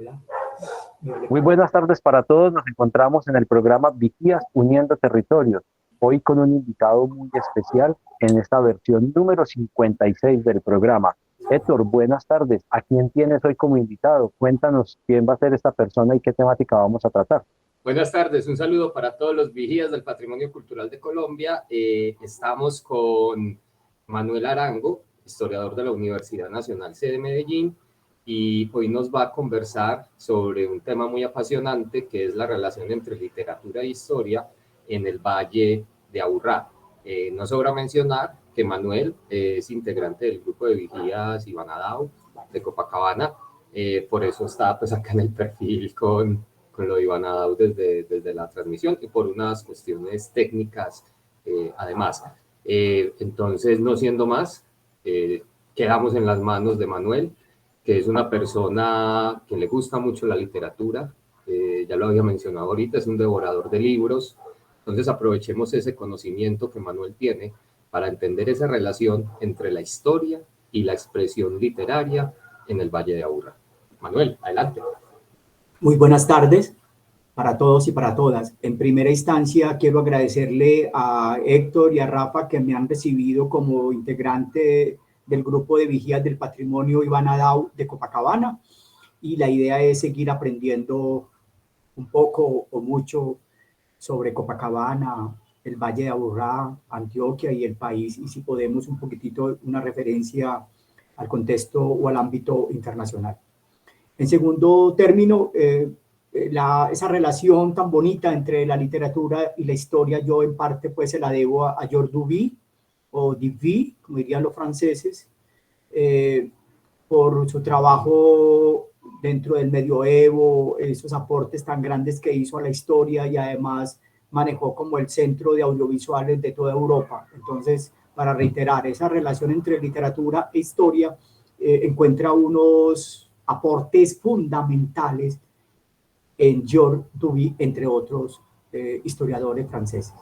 Hola. Muy buenas tardes para todos. Nos encontramos en el programa Vigías Uniendo Territorios. Hoy con un invitado muy especial en esta versión número 56 del programa. Héctor, buenas tardes. ¿A quién tienes hoy como invitado? Cuéntanos quién va a ser esta persona y qué temática vamos a tratar. Buenas tardes, un saludo para todos los vigías del Patrimonio Cultural de Colombia. Estamos con Manuel Arango, historiador de la Universidad Nacional C de Medellín, y hoy nos va a conversar sobre un tema muy apasionante que es la relación entre literatura e historia en el Valle de Aburrá. No sobra mencionar que Manuel es integrante del grupo de vigías Ibanadao de Copacabana, por eso está pues acá en el perfil con lo de Ibanadao desde la transmisión y por unas cuestiones técnicas además. Entonces, no siendo más, quedamos en las manos de Manuel, que es una persona que le gusta mucho la literatura, ya lo había mencionado ahorita, es un devorador de libros. Entonces aprovechemos ese conocimiento que Manuel tiene para entender esa relación entre la historia y la expresión literaria en el Valle de Aburrá. Manuel, adelante. Muy buenas tardes para todos y para todas. En primera instancia, quiero agradecerle a Héctor y a Rafa que me han recibido como integrante del grupo de vigías del patrimonio Ibanadao de Copacabana. Y la idea es seguir aprendiendo un poco o mucho sobre Copacabana, el Valle de Aburrá, Antioquia y el país. Y si podemos, un poquitito una referencia al contexto o al ámbito internacional. En segundo término, esa relación tan bonita entre la literatura y la historia, yo en parte pues se la debo a Georges Duby, o Duby, como dirían los franceses, por su trabajo dentro del medioevo, esos aportes tan grandes que hizo a la historia y además manejó como el centro de audiovisuales de toda Europa. Entonces, para reiterar, esa relación entre literatura e historia encuentra unos aportes fundamentales en Georges Duby, entre otros historiadores franceses.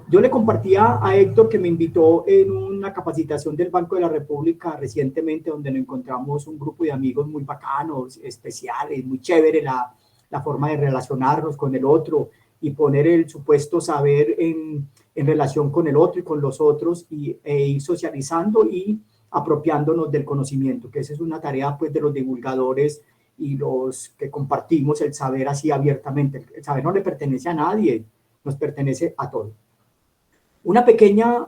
Yo le compartía a Héctor que me invitó en una capacitación del Banco de la República recientemente, donde nos encontramos un grupo de amigos muy bacanos, especiales, muy chévere la forma de relacionarnos con el otro y poner el supuesto saber en relación con el otro y con los otros e ir socializando y apropiándonos del conocimiento, que esa es una tarea pues de los divulgadores y los que compartimos el saber así abiertamente. El saber no le pertenece a nadie, nos pertenece a todos. Una pequeña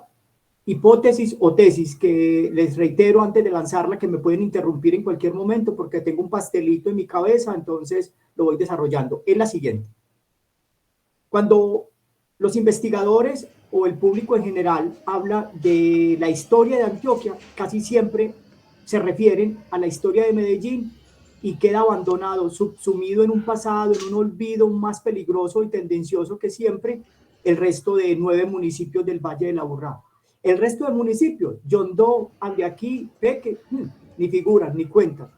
hipótesis o tesis que les reitero antes de lanzarla, que me pueden interrumpir en cualquier momento porque tengo un pastelito en mi cabeza, entonces lo voy desarrollando, es la siguiente. Cuando los investigadores o el público en general habla de la historia de Antioquia, casi siempre se refieren a la historia de Medellín y queda abandonado, subsumido en un pasado, en un olvido más peligroso y tendencioso que siempre, el resto de 9 municipios del Valle de Aburrá. El resto de municipios, Yondó, Ambiaquí, Peque, ni figuras, ni cuentas.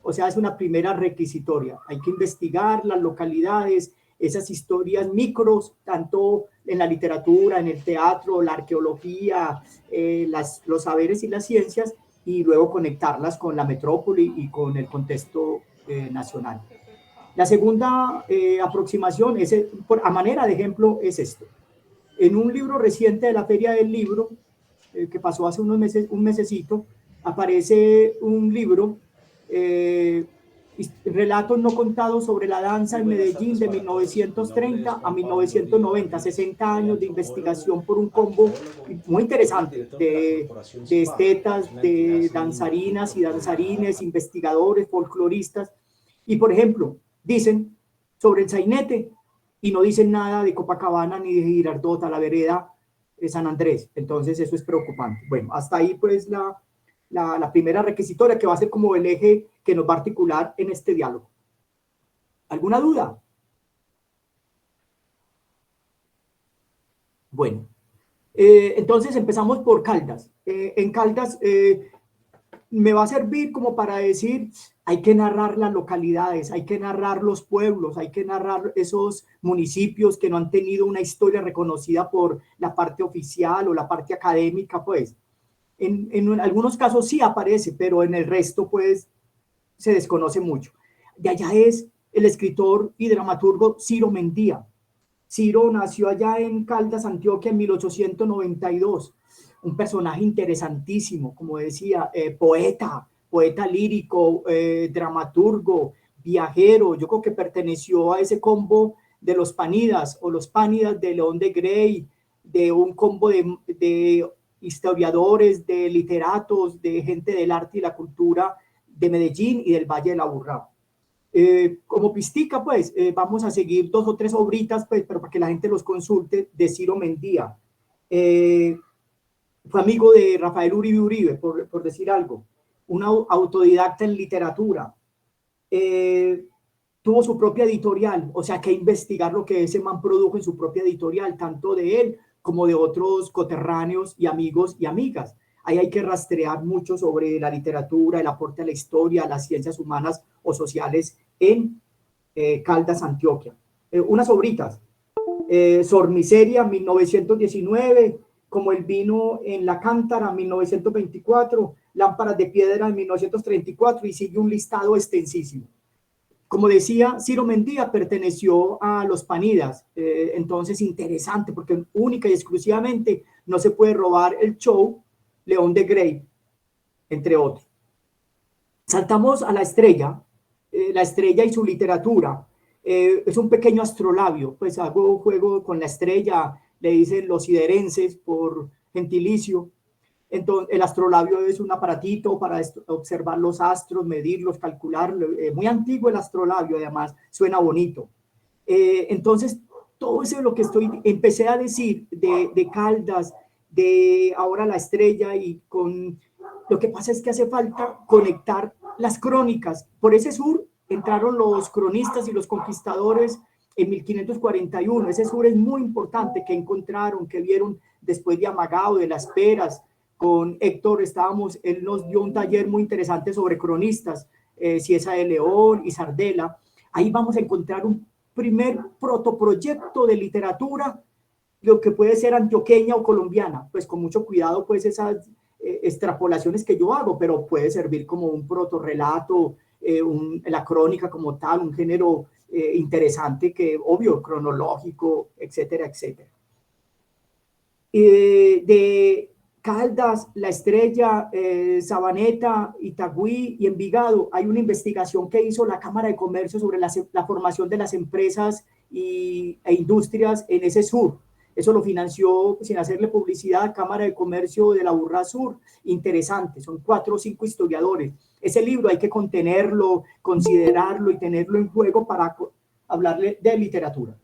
O sea, es una primera requisitoria. Hay que investigar las localidades, esas historias micros, tanto en la literatura, en el teatro, la arqueología, los saberes y las ciencias, y luego conectarlas con la metrópoli y con el contexto nacional. La segunda aproximación, a manera de ejemplo, es esto. En un libro reciente de la Feria del Libro, que pasó hace unos meses, un mesecito, aparece un libro, relatos no contados sobre la danza en Medellín de 1930 a 1990, 60 años de investigación por un combo muy interesante de estetas, de danzarinas y danzarines, investigadores, folcloristas, y por ejemplo, dicen sobre el sainete y no dicen nada de Copacabana ni de Girardota, la vereda de San Andrés. Entonces eso es preocupante. Bueno, hasta ahí pues la primera requisitoria, que va a ser como el eje que nos va a articular en este diálogo. ¿Alguna duda? Bueno, entonces empezamos por Caldas. En Caldas me va a servir como para decir, hay que narrar las localidades, hay que narrar los pueblos, hay que narrar esos municipios que no han tenido una historia reconocida por la parte oficial o la parte académica, pues. En algunos casos sí aparece, pero en el resto, pues, se desconoce mucho. de allá es el escritor y dramaturgo Ciro Mendía. Ciro nació allá en Caldas, Antioquia, en 1892. Un personaje interesantísimo, como decía, poeta lírico, dramaturgo, viajero. Yo creo que perteneció a ese combo de los Panídas o los Pánidas de León de Grey, de un combo de historiadores, de literatos, de gente del arte y la cultura de Medellín y del Valle del Aburrá. Como pistica, pues, vamos a seguir 2 o 3 obritas, pues, pero para que la gente los consulte, de Ciro Mendía. Fue amigo de Rafael Uribe Uribe, por decir algo. Un autodidacta en literatura. Tuvo su propia editorial, o sea, que investigar lo que ese man produjo en su propia editorial, tanto de él como de otros coterráneos y amigos y amigas. Ahí hay que rastrear mucho sobre la literatura, el aporte a la historia, a las ciencias humanas o sociales en Caldas, Antioquia. Unas obritas. Sor Miseria, 1919, Como el vino en la cántara, 1924, Lámparas de piedra, en 1934, y sigue un listado extensísimo. Como decía, Ciro Mendía perteneció a los Panídas, entonces interesante, porque única y exclusivamente no se puede robar el show León de Grey, entre otros. Saltamos a la estrella y su literatura. Es un pequeño astrolabio, pues hago juego con la estrella, le dicen los siderenses por gentilicio. Entonces, el astrolabio es un aparatito para observar los astros, medirlos, calcularlos. Muy antiguo el astrolabio, además, suena bonito. Entonces, todo eso es lo que empecé a decir de Caldas, de ahora la estrella, y con lo que pasa es que hace falta conectar las crónicas. Por ese sur entraron los cronistas y los conquistadores en 1541. Ese sur es muy importante, que encontraron, que vieron después de Amagao, de Las Peras. Con Héctor él nos dio un taller muy interesante sobre cronistas, Cieza de León y Sardela. Ahí vamos a encontrar un primer protoproyecto de literatura, lo que puede ser antioqueña o colombiana, pues con mucho cuidado, pues esas extrapolaciones que yo hago, pero puede servir como un protorrelato, la crónica como tal, un género interesante, que obvio, cronológico, etcétera, etcétera. De Caldas, La Estrella, Sabaneta, Itagüí y Envigado, hay una investigación que hizo la Cámara de Comercio sobre la formación de las empresas e industrias en ese sur. Eso lo financió, sin hacerle publicidad, Cámara de Comercio de la Aburrá Sur. Interesante, son 4 o 5 historiadores. Ese libro hay que contenerlo, considerarlo y tenerlo en juego para hablarle de literatura.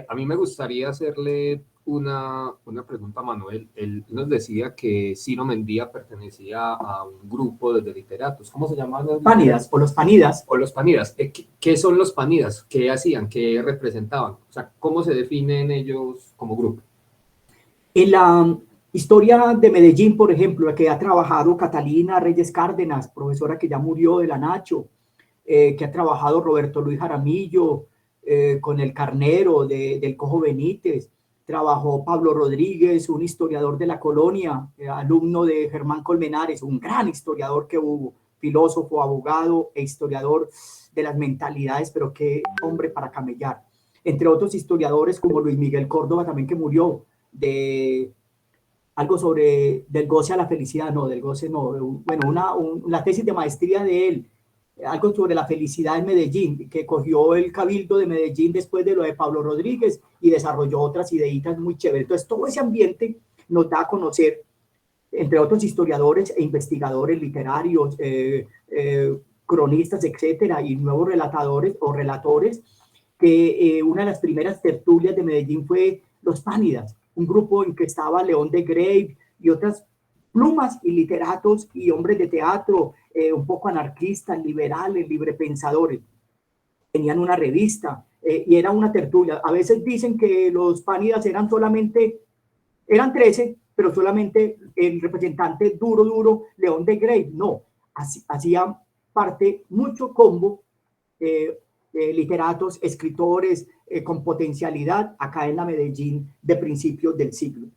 A mí me gustaría hacerle una pregunta a Manuel. Él nos decía que Ciro Mendía pertenecía a un grupo de literatos. ¿Cómo se llamaban? Pánidas, o los Panídas. O los Panídas. ¿Qué son los Panídas? ¿Qué hacían? ¿Qué representaban? O sea, ¿cómo se definen ellos como grupo? En la historia de Medellín, por ejemplo, la que ha trabajado Catalina Reyes Cárdenas, profesora que ya murió de la Nacho, que ha trabajado Roberto Luis Jaramillo, con el Carnero del Cojo Benítez. Trabajó Pablo Rodríguez, un historiador de la colonia, alumno de Germán Colmenares, un gran historiador que hubo, filósofo, abogado e historiador de las mentalidades, pero qué hombre para camellar. Entre otros historiadores como Luis Miguel Córdoba, también, que murió, de algo sobre del goce a la felicidad, no, del goce no, bueno, la tesis de maestría de él, algo sobre la felicidad en Medellín, que cogió el Cabildo de Medellín después de lo de Pablo Rodríguez y desarrolló otras ideitas muy chéveres. Entonces, todo ese ambiente nos da a conocer, entre otros historiadores e investigadores literarios, cronistas, etcétera, y nuevos relatadores o relatores, que una de las primeras tertulias de Medellín fue Los Pánidas, un grupo en que estaba León de Grey y otras plumas y literatos y hombres de teatro, un poco anarquistas, liberales, librepensadores. Tenían una revista y era una tertulia. A veces dicen que los Pánidas eran 13, pero solamente el representante duro, León de Grey. No, hacía parte mucho combo, literatos, escritores con potencialidad acá en la Medellín de principios del siglo.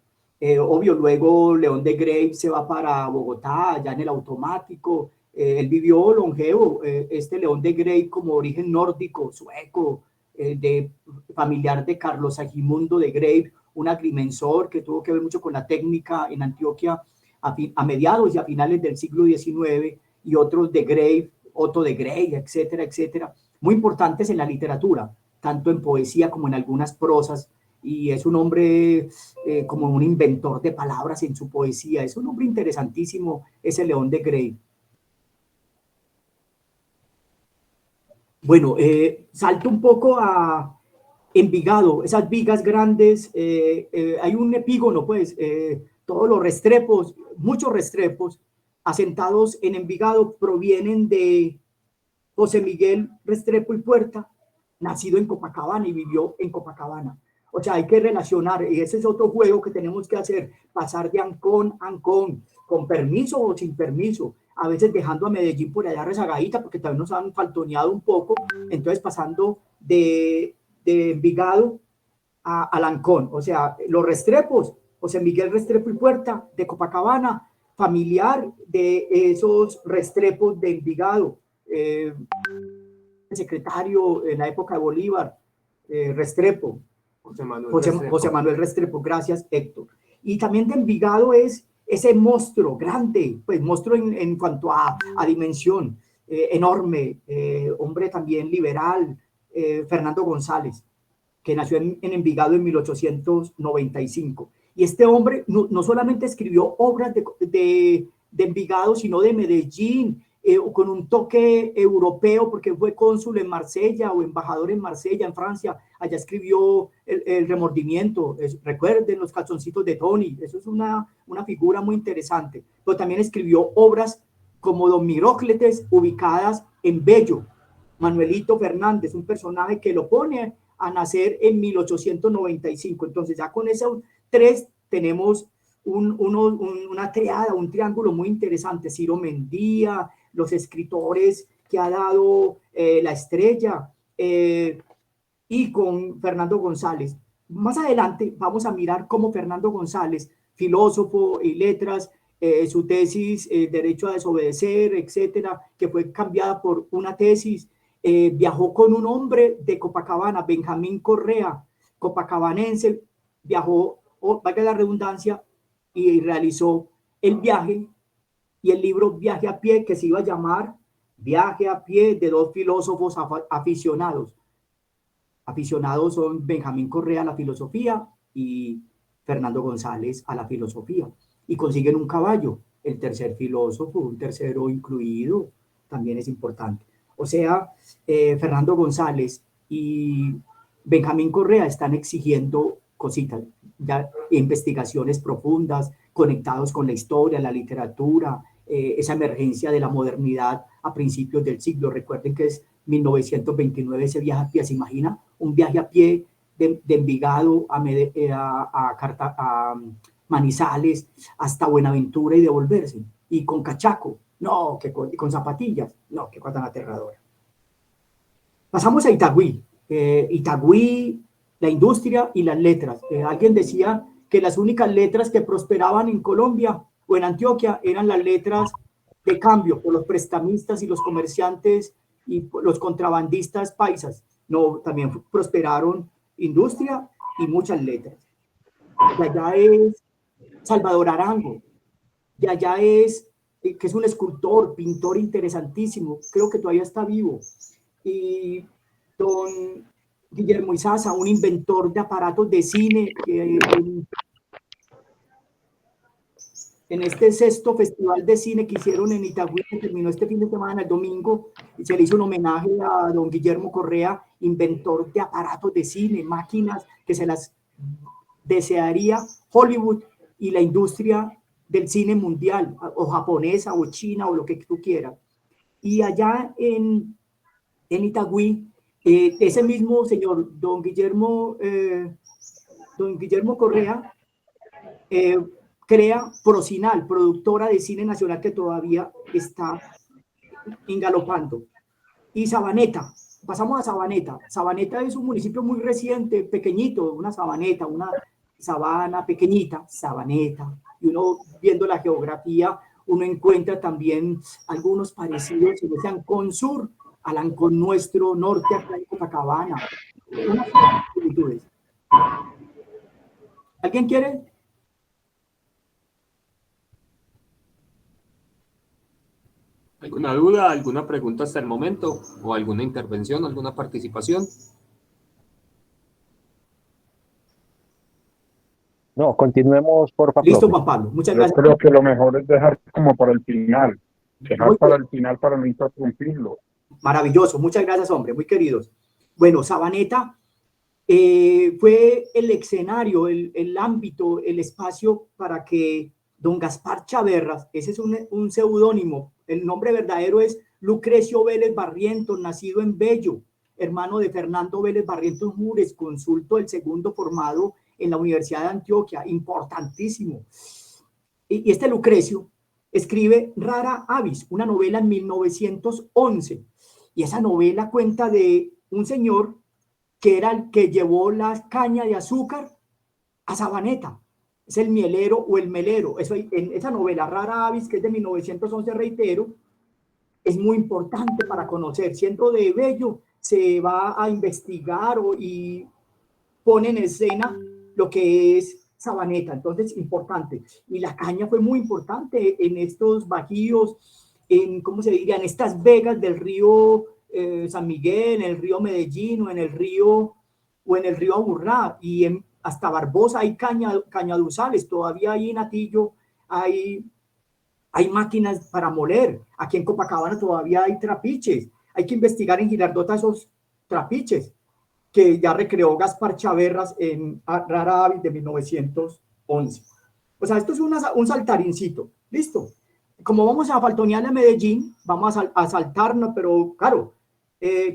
Obvio, luego León de Grey se va para Bogotá, ya en el automático, Él vivió longevo, este León de Grey como origen nórdico, sueco, familiar de Carlos Agimundo de Grey, un agrimensor que tuvo que ver mucho con la técnica en Antioquia a mediados y a finales del siglo XIX, y otros de Grey, Otto de Grey, etcétera, etcétera, muy importantes en la literatura, tanto en poesía como en algunas prosas, y es un hombre como un inventor de palabras en su poesía. Es un hombre interesantísimo, ese León de Grey. Bueno, salto un poco a Envigado, esas vigas grandes, hay un epígono, pues, todos los restrepos, muchos restrepos asentados en Envigado provienen de José Miguel Restrepo y Puerta, nacido en Copacabana y vivió en Copacabana. O sea, hay que relacionar, y ese es otro juego que tenemos que hacer, pasar de Ancón a Ancón, con permiso o sin permiso, a veces dejando a Medellín por allá rezagadita, porque también nos han faltoneado un poco, entonces pasando de Envigado a Ancón, o sea, los Restrepos, José Miguel Restrepo y Puerta, de Copacabana, familiar de esos Restrepos de Envigado, secretario en la época de Bolívar, Restrepo, José Manuel Restrepo, gracias Héctor. Y también de Envigado es ese monstruo grande, pues monstruo en cuanto a dimensión, enorme, hombre también liberal, Fernando González, que nació en Envigado en 1895. Y este hombre no solamente escribió obras de Envigado, sino de Medellín, con un toque europeo, porque fue cónsul en Marsella o embajador en Marsella, en Francia. Allá escribió el Remordimiento, recuerden los calzoncitos de Tony, eso es una figura muy interesante. Pero también escribió obras como Don Mirócletes, ubicadas en Bello. Manuelito Fernández, un personaje que lo pone a nacer en 1895. Entonces ya con esos tres tenemos una triada, un triángulo muy interesante. Ciro Mendía, los escritores que ha dado La Estrella, y con Fernando González. Más adelante vamos a mirar cómo Fernando González, filósofo y letras, su tesis Derecho a desobedecer, etcétera, que fue cambiada por una tesis, viajó con un hombre de Copacabana, Benjamín Correa, copacabanense, viajó, valga la redundancia, y realizó el viaje y el libro Viaje a Pie, que se iba a llamar Viaje a Pie de dos filósofos aficionados. Aficionados son Benjamín Correa a la filosofía y Fernando González a la filosofía. Y consiguen un caballo, el tercer filósofo, un tercero incluido, también es importante. O sea, Fernando González y Benjamín Correa están exigiendo cositas, ya, investigaciones profundas, conectados con la historia, la literatura, esa emergencia de la modernidad a principios del siglo. Recuerden que es 1929 ese viaje a pie. ¿Se imagina un viaje a pie de Envigado a Manizales hasta Buenaventura y devolverse? Y con cachaco, no, que con zapatillas, no, qué cosa tan aterradora. Pasamos a Itagüí. Itagüí, la industria y las letras. Alguien decía que las únicas letras que prosperaban en Colombia o en Antioquia eran las letras de cambio por los prestamistas y los comerciantes y los contrabandistas paisas. No, también prosperaron industria y muchas letras. De allá es Salvador Arango, de allá es, que es un escultor, pintor interesantísimo, creo que todavía está vivo, y don Guillermo Izaza, un inventor de aparatos de cine, en este sexto festival de cine que hicieron en Itagüí, que terminó este fin de semana, el domingo, se le hizo un homenaje a don Guillermo Correa, inventor de aparatos de cine, máquinas que se las desearía Hollywood y la industria del cine mundial, o japonesa, o china, o lo que tú quieras. Y allá en Itagüí, ese mismo señor, don Guillermo Correa, crea Procinal, productora de cine nacional que todavía está engalopando. Y Sabaneta, pasamos a Sabaneta. Sabaneta es un municipio muy reciente, pequeñito, una sabaneta, una sabana pequeñita, Sabaneta. Y uno viendo la geografía, uno encuentra también algunos parecidos, se llaman con sur, con nuestro norte acá en Copacabana. Unas similitudes. ¿Alguien quiere? ¿Alguna duda, alguna pregunta hasta el momento? ¿O alguna intervención, alguna participación? No, continuemos, por favor. Listo, Juan Pablo. Muchas gracias. Yo creo que lo mejor es dejar como para el final. Dejar para el final para no interrumpirlo. Maravilloso. Muchas gracias, hombre. Muy queridos. Bueno, Sabaneta fue el escenario, el ámbito, el espacio para que don Gaspar Chaverras, ese es un seudónimo, el nombre verdadero es Lucrecio Vélez Barrientos, nacido en Bello, hermano de Fernando Vélez Barrientos Mures, consulto del segundo formado en la Universidad de Antioquia, importantísimo. Y este Lucrecio escribe Rara Avis, una novela en 1911, y esa novela cuenta de un señor que era el que llevó la caña de azúcar a Sabaneta. Es el mielero o el melero. Eso, en esa novela Rara Avis, que es de 1911, reitero, es muy importante para conocer. Siendo de Bello, se va a investigar y pone en escena lo que es Sabaneta. Entonces, importante. Y la caña fue muy importante en estos bajíos, en, ¿cómo se diría? En estas vegas del río San Miguel, en el río Medellín o en el río Aburrá, y hasta Barbosa hay cañaduzales, todavía ahí en Atillo hay máquinas para moler, aquí en Copacabana todavía hay trapiches, hay que investigar en Girardota esos trapiches que ya recreó Gaspar Chaverras en Rara Avis de 1911. O sea, esto es un saltarincito, listo. Como vamos a faltonear a Medellín, vamos a saltarnos, pero claro,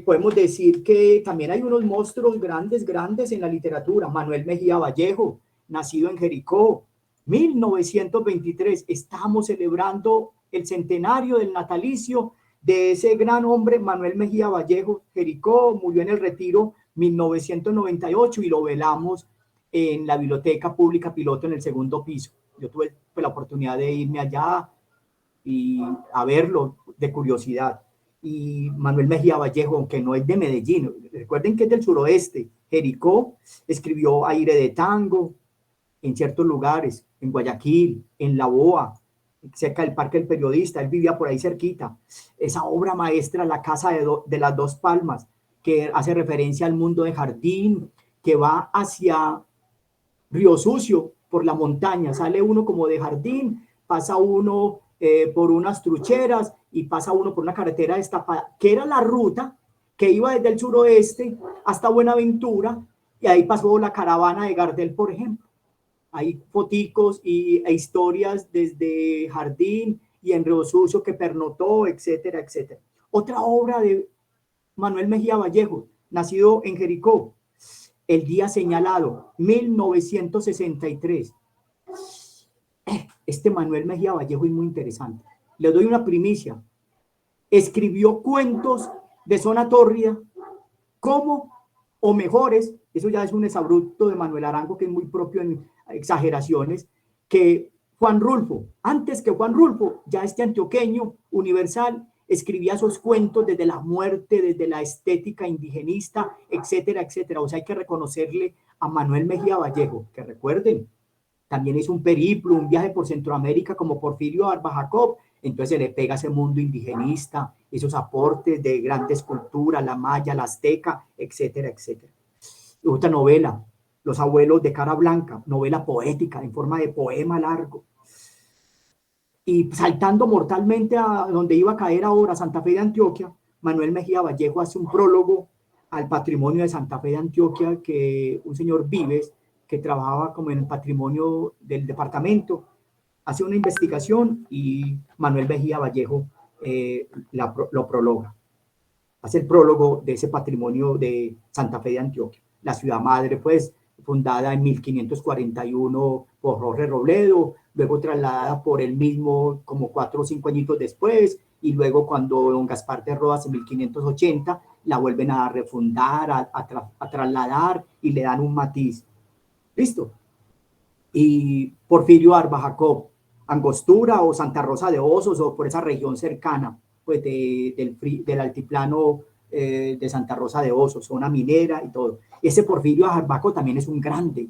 podemos decir que también hay unos monstruos grandes en la literatura. Manuel Mejía Vallejo, nacido en Jericó, 1923. Estamos celebrando el centenario del natalicio de ese gran hombre, Manuel Mejía Vallejo, Jericó, murió en el Retiro 1998 y lo velamos en la Biblioteca Pública Piloto en el segundo piso. Yo tuve la oportunidad de irme allá y a verlo de curiosidad. Y Manuel Mejía Vallejo, aunque no es de Medellín, recuerden que es del suroeste, Jericó, escribió Aire de Tango en ciertos lugares, en Guayaquil, en La Boa, cerca del Parque del Periodista, él vivía por ahí cerquita. Esa obra maestra, La Casa de las Dos Palmas, que hace referencia al mundo de Jardín, que va hacia Río Sucio, por la montaña, sale uno como de Jardín, pasa uno por unas trucheras y pasa uno por una carretera destapada, que era la ruta que iba desde el suroeste hasta Buenaventura, y ahí pasó la caravana de Gardel, por ejemplo. Hay foticos e historias desde Jardín y en Río Sucio que pernotó, etcétera, etcétera. Otra obra de Manuel Mejía Vallejo, nacido en Jericó, El Día Señalado, 1963. Este Manuel Mejía Vallejo es muy interesante. Le doy una primicia. Escribió cuentos de zona tórrida como, o mejores, eso ya es un exabrupto de Manuel Arango que es muy propio en exageraciones, que Juan Rulfo. Antes que Juan Rulfo, ya este antioqueño universal escribía esos cuentos desde la muerte, desde la estética indigenista, etcétera, etcétera. O sea, hay que reconocerle a Manuel Mejía Vallejo, que recuerden, también hizo un periplo, un viaje por Centroamérica como Porfirio Barba Jacob, entonces se le pega ese mundo indigenista, esos aportes de grandes culturas, la maya, la azteca, etcétera, etcétera. Otra novela, Los Abuelos de Cara Blanca, novela poética en forma de poema largo. Y saltando mortalmente a donde iba a caer ahora, Santa Fe de Antioquia, Manuel Mejía Vallejo hace un prólogo al patrimonio de Santa Fe de Antioquia, que un señor Vives, que trabajaba como en el patrimonio del departamento, hace una investigación y Manuel Mejía Vallejo lo prologa. Hace el prólogo de ese patrimonio de Santa Fe de Antioquia. La ciudad madre, pues, fundada en 1541 por Jorge Robledo, luego trasladada por él mismo como 4 o 5 añitos después, y luego cuando don Gaspar de Rodas en 1580 la vuelven a refundar, a trasladar y le dan un matiz. ¿Listo? Y Porfirio Barba Jacob, Angostura o Santa Rosa de Osos o por esa región cercana, pues del altiplano de Santa Rosa de Osos, zona minera y todo. Ese Porfirio Jarbaco también es un grande,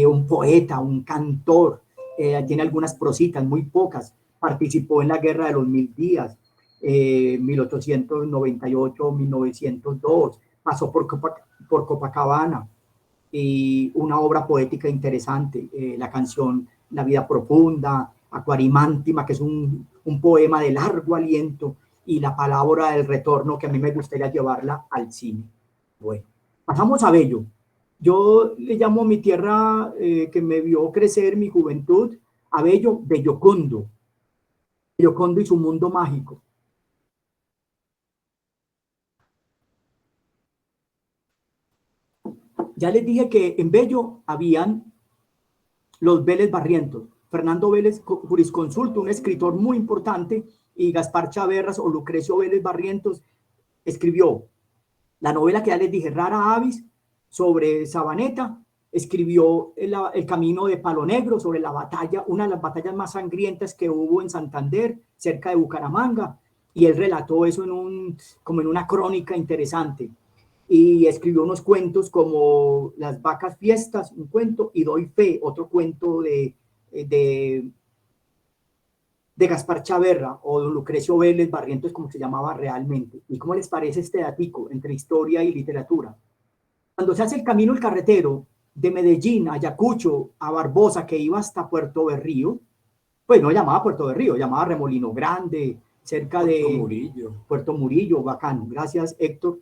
un poeta, un cantor, tiene algunas prositas, muy pocas, participó en la Guerra de los 1000 días, 1898-1902, pasó por Copacabana, y una obra poética interesante, la canción La vida profunda, Aquarimántima, que es un poema de largo aliento, y La palabra del retorno, que a mí me gustaría llevarla al cine. Bueno, pasamos a Bello. Yo le llamo a mi tierra que me vio crecer mi juventud, a Bello, Bellocondo. Bellocondo y su mundo mágico. Ya les dije que en Bello habían los Vélez Barrientos, Fernando Vélez, jurisconsulto, un escritor muy importante, y Gaspar Chaverras o Lucrecio Vélez Barrientos escribió la novela que ya les dije, Rara Avis, sobre Sabaneta, escribió el Camino de Palo Negro, sobre la batalla, una de las batallas más sangrientas que hubo en Santander, cerca de Bucaramanga, y él relató eso como en una crónica interesante. Y escribió unos cuentos como Las vacas fiestas, un cuento, y Doy fe, otro cuento de Gaspar Chaverra o don Lucrecio Vélez Barrientos, como se llamaba realmente. ¿Y cómo les parece este datico entre historia y literatura? Cuando se hace el camino el carretero de Medellín a Ayacucho, a Barbosa, que iba hasta Puerto Berrío, pues no llamaba Puerto Berrío, llamaba Remolino Grande, cerca de Puerto Murillo, bacano. Gracias, Héctor.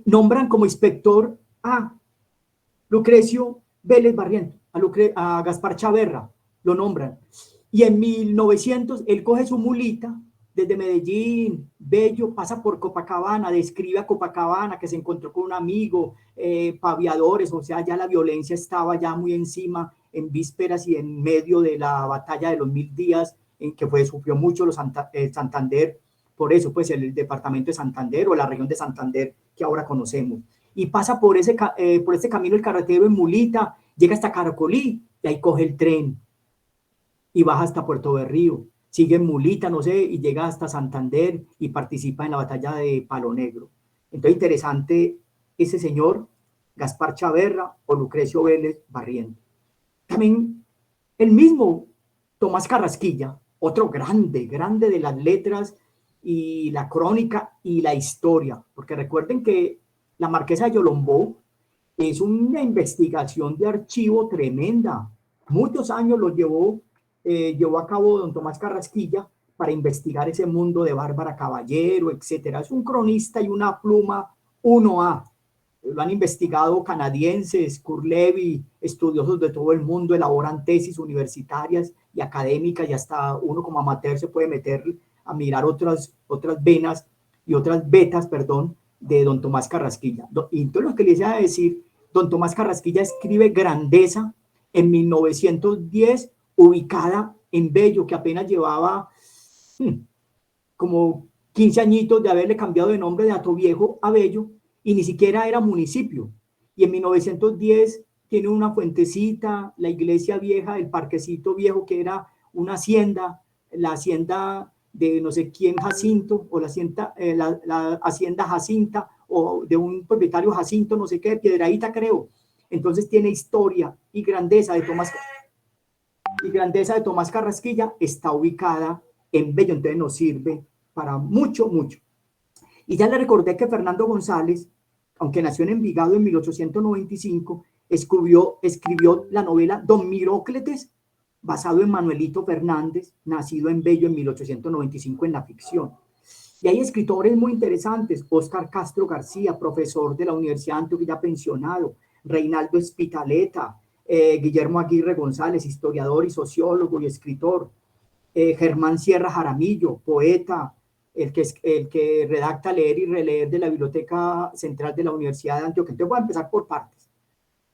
Nombran como inspector a Lucrecio Vélez Barrientos, a Gaspar Chaverra, lo nombran. Y en 1900 él coge su mulita desde Medellín, Bello, pasa por Copacabana, describe a Copacabana, que se encontró con un amigo, paviadores, o sea, ya la violencia estaba ya muy encima, en vísperas y en medio de la batalla de los 1000 días, en que sufrió mucho Santander, por eso pues el departamento de Santander o la región de Santander que ahora conocemos. Y pasa por este camino el carretero en mulita, llega hasta Caracolí y ahí coge el tren y baja hasta Puerto Berrío, sigue en mulita, no sé, y llega hasta Santander y participa en la batalla de Palo Negro. Entonces, interesante ese señor, Gaspar Chaverra o Lucrecio Vélez Barrientos. También el mismo Tomás Carrasquilla, otro grande de las letras y la crónica y la historia, porque recuerden que la Marquesa de Yolombó es una investigación de archivo tremenda. Muchos años lo llevó a cabo don Tomás Carrasquilla para investigar ese mundo de Bárbara Caballero, etcétera. Es un cronista y una pluma 1A. Lo han investigado canadienses, Curlevy, estudiosos de todo el mundo, elaboran tesis universitarias y académicas, y hasta uno como amateur se puede meter a mirar otras venas y otras vetas, perdón, de don Tomás Carrasquilla. Y entonces lo que les iba a decir, don Tomás Carrasquilla escribe Grandeza en 1910, ubicada en Bello, que apenas llevaba como 15 añitos de haberle cambiado de nombre de Atoviejo a Bello, y ni siquiera era municipio. Y en 1910 tiene una fuentecita, la iglesia vieja, el parquecito viejo, que era una hacienda, la hacienda de no sé quién Jacinto, o la hacienda Jacinta, o de un propietario Jacinto, no sé qué, Piedradita creo. Entonces tiene historia y grandeza de Tomás Carrasquilla, está ubicada en Bello, entonces nos sirve para mucho. Y ya le recordé que Fernando González, aunque nació en Envigado en 1895, escribió la novela Don Mirócletes, basado en Manuelito Fernández, nacido en Bello en 1895 en la ficción. Y hay escritores muy interesantes: Óscar Castro García, profesor de la Universidad de Antioquia, pensionado; Reinaldo Espitaleta, Guillermo Aguirre González, historiador y sociólogo y escritor; Germán Sierra Jaramillo, poeta, el que redacta Leer y Releer de la Biblioteca Central de la Universidad de Antioquia. Entonces voy a empezar por partes.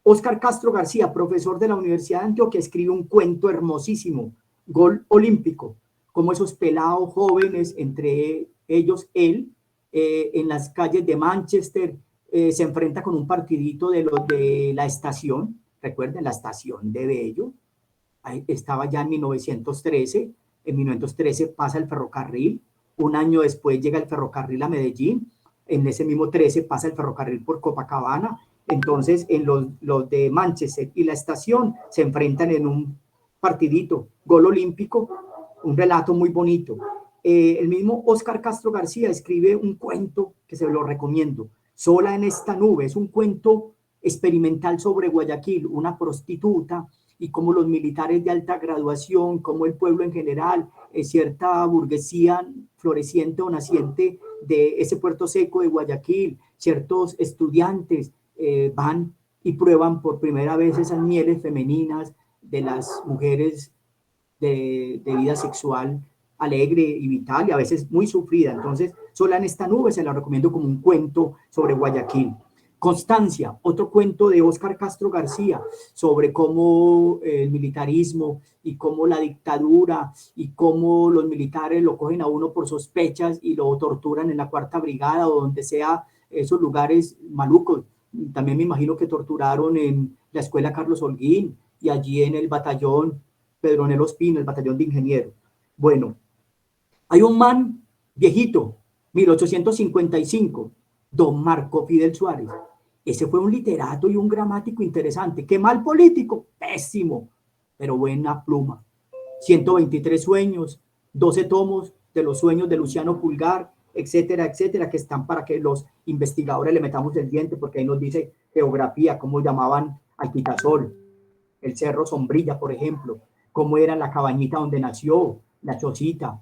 Óscar Castro García, profesor de la Universidad de Antioquia, escribe un cuento hermosísimo, Gol Olímpico, como esos pelados jóvenes, entre ellos él, en las calles de Manchester, se enfrenta con un partidito de los de la estación, recuerden, la estación de Bello, ahí estaba ya en 1913, en 1913 pasa el ferrocarril, un año después llega el ferrocarril a Medellín, en ese mismo 13 pasa el ferrocarril por Copacabana, entonces en los de Manchester y la estación se enfrentan en un partidito, gol olímpico, un relato muy bonito. El mismo Óscar Castro García escribe un cuento que se lo recomiendo, Sola en esta nube, es un cuento experimental sobre Guayaquil, una prostituta y cómo los militares de alta graduación, cómo el pueblo en general, cierta burguesía floreciente o naciente de ese puerto seco de Guayaquil, ciertos estudiantes van y prueban por primera vez esas mieles femeninas de las mujeres de vida sexual alegre y vital y a veces muy sufrida. Entonces, Sola en esta nube se la recomiendo como un cuento sobre Guayaquil. Constancia, otro cuento de Óscar Castro García sobre cómo el militarismo y cómo la dictadura y cómo los militares lo cogen a uno por sospechas y lo torturan en la Cuarta Brigada o donde sea, esos lugares malucos. También me imagino que torturaron en la escuela Carlos Holguín y allí en el batallón Pedronel Ospino, el batallón de ingenieros. Bueno, hay un man viejito, 1855, don Marco Fidel Suárez. Ese fue un literato y un gramático interesante. Qué mal político, pésimo, pero buena pluma. 123 sueños, 12 tomos de los sueños de Luciano Pulgar, etcétera, etcétera, que están para que los investigadores le metamos el diente, porque ahí nos dice geografía, cómo llamaban al Quitasol, el Cerro Sombrilla, por ejemplo, cómo era la cabañita donde nació, la chocita,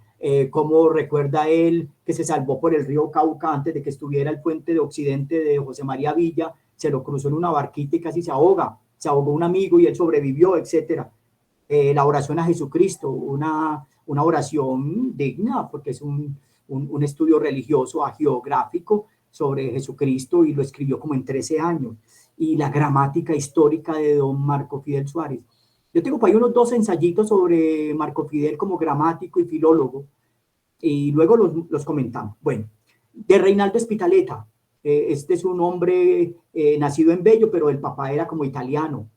cómo recuerda él que se salvó por el río Cauca antes de que estuviera el puente de Occidente de José María Villa, se lo cruzó en una barquita y casi se ahogó un amigo y él sobrevivió, etcétera. La oración a Jesucristo, una oración digna, porque es un estudio religioso, hagiográfico sobre Jesucristo y lo escribió como en 13 años. Y la gramática histórica de don Marco Fidel Suárez. Yo tengo por ahí unos 2 ensayitos sobre Marco Fidel como gramático y filólogo, y luego los comentamos. Bueno, de Reinaldo Espitaleta, este es un hombre nacido en Bello, pero el papá era como italiano,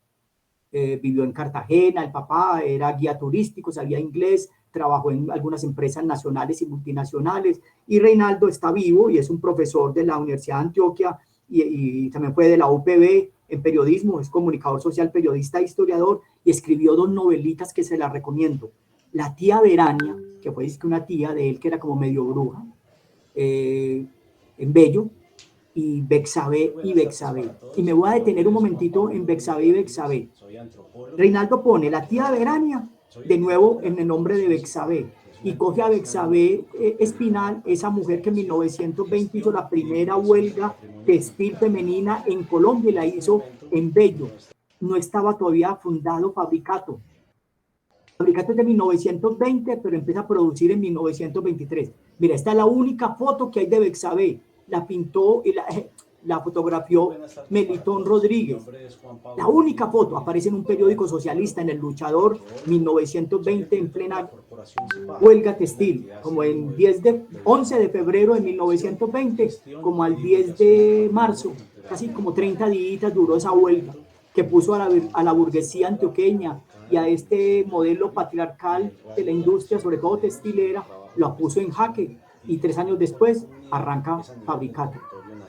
vivió en Cartagena, el papá era guía turístico, sabía inglés, trabajó en algunas empresas nacionales y multinacionales, y Reinaldo está vivo y es un profesor de la Universidad de Antioquia, y también fue de la UPB en periodismo, es comunicador social, periodista e historiador, y escribió 2 novelitas que se las recomiendo. La tía Verania, que fue una tía de él que era como medio bruja, en Bello, y Bexabé y Bexabé. Y me voy a detener un momentito en Bexabé y Bexabé. Reinaldo pone la tía Verania de nuevo en el nombre de Bexabé y coge a Bexabé Espinal, esa mujer que en 1920 hizo la primera huelga textil femenina en Colombia y la hizo en Bello. No estaba todavía fundado Fabricato. Fabricato es de 1920, pero empieza a producir en 1923. Mira, esta es la única foto que hay de Bexabé. La pintó y la fotografió Melitón Rodríguez. La única foto aparece en un periódico socialista, en El Luchador, 1920, en plena huelga textil, como en 11 de febrero de 1920, como al 10 de marzo, casi como 30 días duró esa huelga, que puso a la burguesía antioqueña y a este modelo patriarcal de la industria, sobre todo textilera, lo puso en jaque, y 3 años después arranca Fabricato.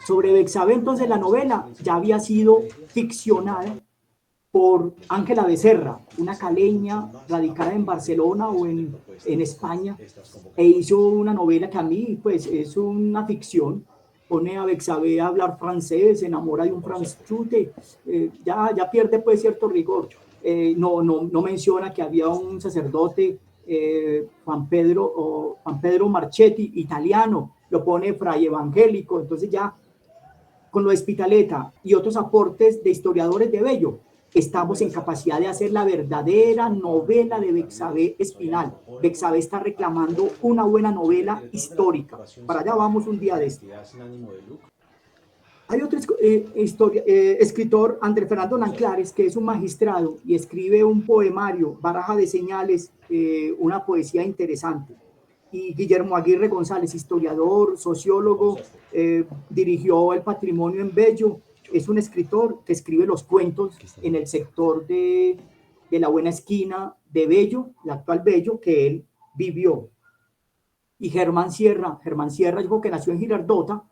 Sobre Bexabé, entonces, la novela ya había sido ficcionada por Ángela Becerra, una caleña radicada en Barcelona o en España, e hizo una novela que a mí, pues, es una ficción. Pone a Bexabé a hablar francés, se enamora de un franchute, ya pierde, pues, cierto rigor. No menciona que había un sacerdote, Juan Pedro Marchetti, italiano, lo pone fray evangélico. Entonces ya con lo de Espitaleta y otros aportes de historiadores de Bello, estamos en capacidad de hacer la verdadera novela de Bexabé Espinal. Bexabé está reclamando una buena novela histórica. Para allá vamos un día de esto. Hay otro escritor, Andrés Fernando Nanclares, que es un magistrado y escribe un poemario, Baraja de Señales, una poesía interesante. Y Guillermo Aguirre González, historiador, sociólogo, dirigió El Patrimonio en Bello, es un escritor que escribe los cuentos en el sector de la Buena Esquina, de Bello, el actual Bello, que él vivió. Y Germán Sierra, yo creo que nació en Girardota,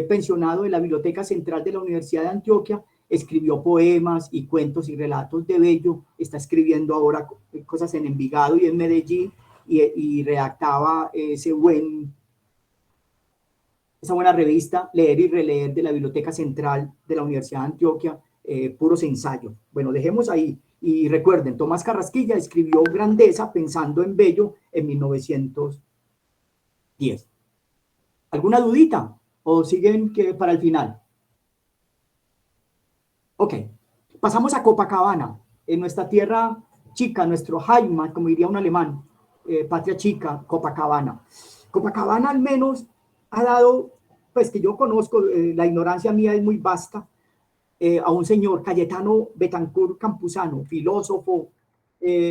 pensionado de la Biblioteca Central de la Universidad de Antioquia, escribió poemas y cuentos y relatos de Bello, está escribiendo ahora cosas en Envigado y en Medellín, y redactaba esa buena revista Leer y Releer de la Biblioteca Central de la Universidad de Antioquia, puros ensayos. Bueno, dejemos ahí. Y recuerden, Tomás Carrasquilla escribió Grandeza pensando en Bello en 1910. ¿Alguna dudita? ¿O siguen que para el final? Ok, pasamos a Copacabana, en nuestra tierra chica, nuestro Heimat, como diría un alemán, patria chica, Copacabana. Copacabana al menos ha dado, pues que yo conozco, la ignorancia mía es muy vasta, a un señor, Cayetano Betancourt Campuzano, filósofo,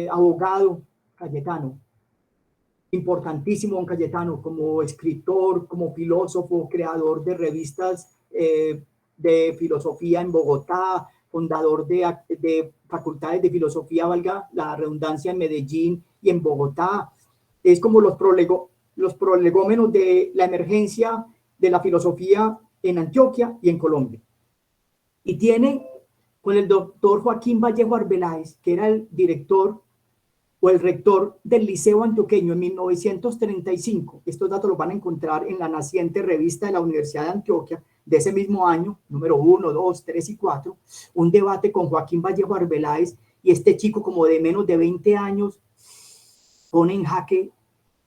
abogado, Cayetano. Importantísimo don Cayetano, como escritor, como filósofo, creador de revistas de filosofía en Bogotá, fundador de facultades de filosofía, valga la redundancia, en Medellín y en Bogotá. Es como los prolegómenos de la emergencia de la filosofía en Antioquia y en Colombia. Y tiene con el doctor Joaquín Vallejo Arbeláez, que era el director o el rector del Liceo Antioqueño en 1935. Estos datos los van a encontrar en la naciente revista de la Universidad de Antioquia de ese mismo año, número 1, 2, 3 y 4, un debate con Joaquín Vallejo Arbeláez, y este chico como de menos de 20 años pone en jaque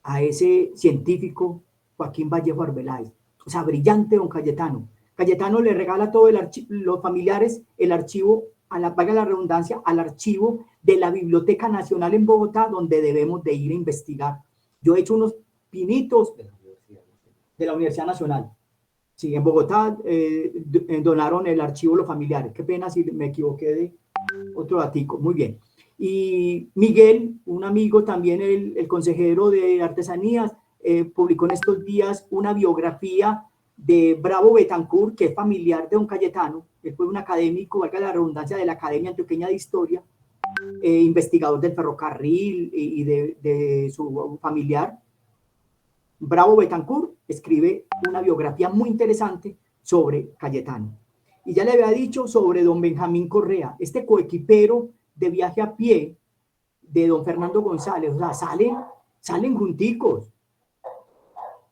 a ese científico Joaquín Vallejo Arbeláez. O sea, brillante don Cayetano. Cayetano le regala a todos los familiares el archivo, valga la redundancia, al archivo de la Biblioteca Nacional en Bogotá, donde debemos de ir a investigar. Yo he hecho unos pinitos de la Universidad Nacional. Sí, en Bogotá donaron el archivo los familiares. Qué pena si me equivoqué de otro datico. Muy bien. Y Miguel, un amigo también, el consejero de artesanías, publicó en estos días una biografía de Bravo Betancourt, que es familiar de don Cayetano. Él fue un académico, valga la redundancia, de la Academia Antioqueña de Historia, investigador del ferrocarril y de su familiar. Bravo Betancourt escribe una biografía muy interesante sobre Cayetano. Y ya le había dicho sobre don Benjamín Correa, este coequipero de viaje a pie de don Fernando González. O sea, salen junticos.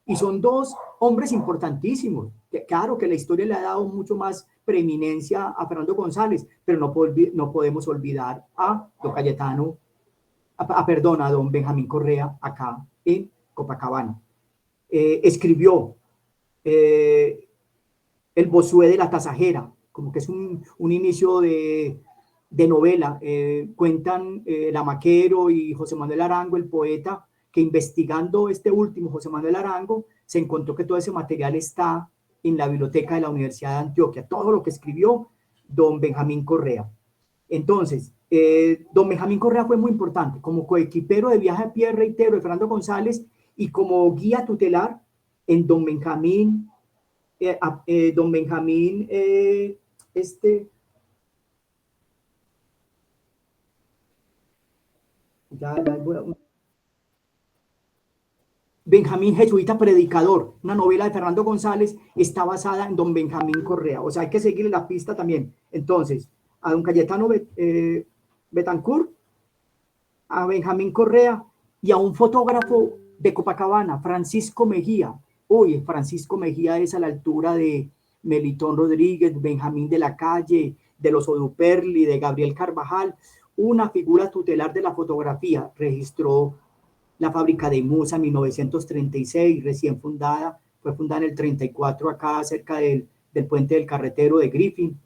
Y son dos hombres importantísimos. Claro que la historia le ha dado mucho más preeminencia a Fernando González, pero no podemos olvidar a don Cayetano, a don Benjamín Correa, acá en Copacabana. Escribió El Bossuet de la Tasajera, como que es un inicio de novela. Cuentan Lamaquero y José Manuel Arango, el poeta, que investigando este último, José Manuel Arango, se encontró que todo ese material está en la biblioteca de la Universidad de Antioquia, todo lo que escribió don Benjamín Correa. Entonces, don Benjamín Correa fue muy importante como coequipero de viaje a pie, reitero, de Fernando González, y como guía tutelar en don Benjamín, Benjamín Jesuita Predicador, una novela de Fernando González, está basada en don Benjamín Correa. O sea, hay que seguirle la pista también. Entonces, a don Cayetano Betancourt, a Benjamín Correa y a un fotógrafo de Copacabana, Francisco Mejía. Uy, Francisco Mejía es a la altura de Melitón Rodríguez, Benjamín de la Calle, de los Oduperli, de Gabriel Carvajal, una figura tutelar de la fotografía. Registró la fábrica de Musa en 1936, recién fundada, fue fundada en el 34 acá cerca del puente del carretero de Griffin.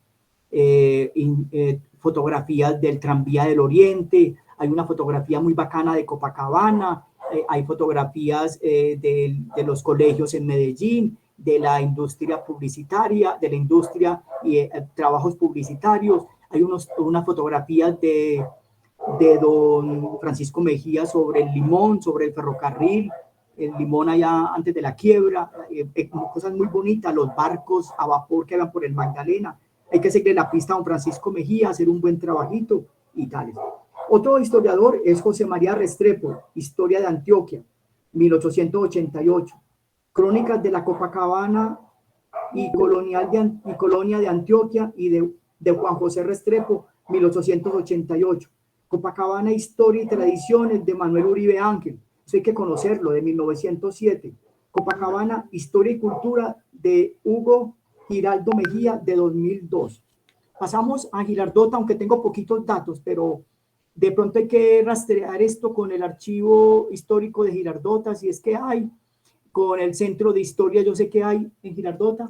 Fotografías del tranvía del Oriente, hay una fotografía muy bacana de Copacabana, hay fotografías de los colegios en Medellín, de la industria publicitaria, de la industria y trabajos publicitarios. Hay unas fotografías de don Francisco Mejía sobre el Limón, sobre el ferrocarril, el Limón allá antes de la quiebra, cosas muy bonitas, los barcos a vapor que van por el Magdalena. Hay que seguir la pista a don Francisco Mejía, hacer un buen trabajito y tales. Otro historiador es José María Restrepo, Historia de Antioquia, 1888. Crónicas de la Copacabana y Colonia de Antioquia y de Juan José Restrepo, 1888. Copacabana, Historia y Tradiciones de Manuel Uribe Ángel, eso hay que conocerlo, de 1907. Copacabana, Historia y Cultura de Hugo Giraldo Mejía, de 2002. Pasamos a Girardota, aunque tengo poquitos datos, pero de pronto hay que rastrear esto con el archivo histórico de Girardota, si es que hay, con el Centro de Historia, yo sé que hay en Girardota.